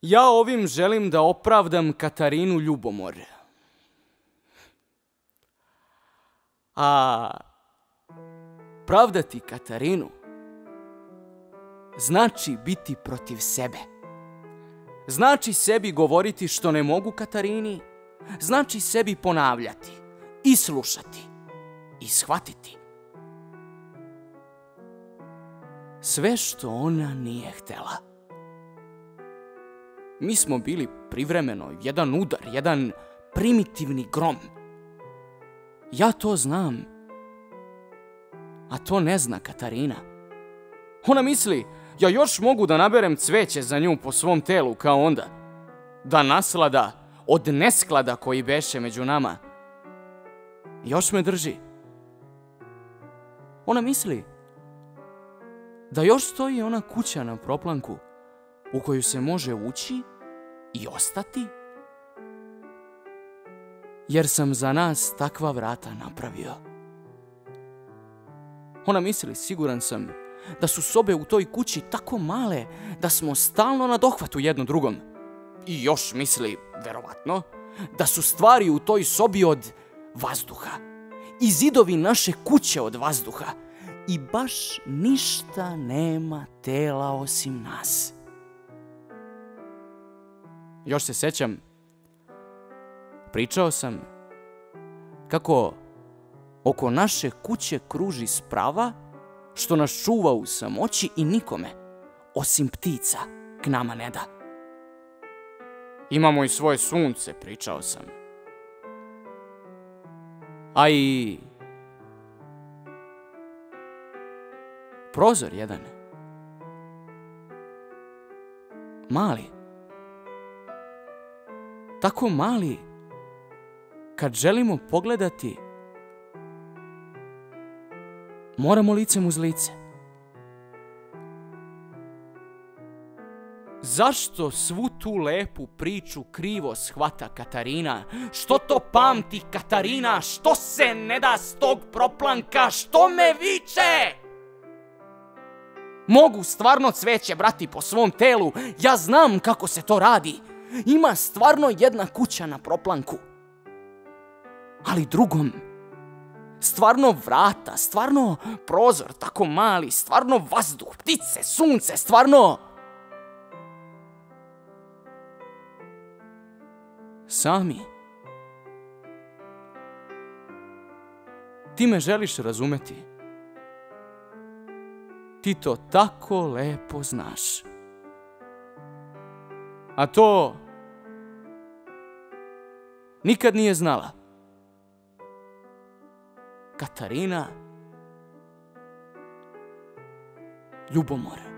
Ja ovim želim da opravdam Katarinu ljubomor. A pravdati Katarinu znači biti protiv sebe. Znači sebi govoriti što ne mogu Katarini, znači sebi ponavljati i slušati i shvatiti sve što ona nije htjela. Mi smo bili privremeno jedan udar, jedan primitivni grom. Ja to znam, a to ne zna Katarina. Ona misli, ja još mogu da naberem cveće za nju po svom telu kao onda, da naslada od nesklada koji beše među nama još me drži. Ona misli da još stoji ona kuća na proplanku u koju se može ući i ostati, jer sam za nas takva vrata napravio. Ona misli, siguran sam, da su sobe u toj kući tako male da smo stalno na dohvatu jedno drugom. I još misli, verovatno, da su stvari u toj sobi od vazduha i zidovi naše kuće od vazduha i baš ništa nema tela osim nas. Još se sećam, pričao sam kako oko naše kuće kruži sprava što nas čuva u samoći i nikome, osim ptica, k nama ne da. Imamo i svoje sunce, pričao sam. A i prozor jedan. Mali. Tako mali, kad želimo pogledati, moramo licem uz lice. Zašto svu tu lepu priču krivo shvata Katarina? Što to pamti Katarina? Što se ne da s tog proplanka? Što me viče? Mogu stvarno cveće brati po svom telu. Ja znam kako se to radi. Ima stvarno jedna kuća na proplanku. Ali drugom, stvarno vrata, stvarno prozor tako mali, stvarno vazduh, ptice, sunce, stvarno sami. Ti me želiš razumeti. Ti to tako lepo znaš. A to nikad nije znala Katarina ljubomor.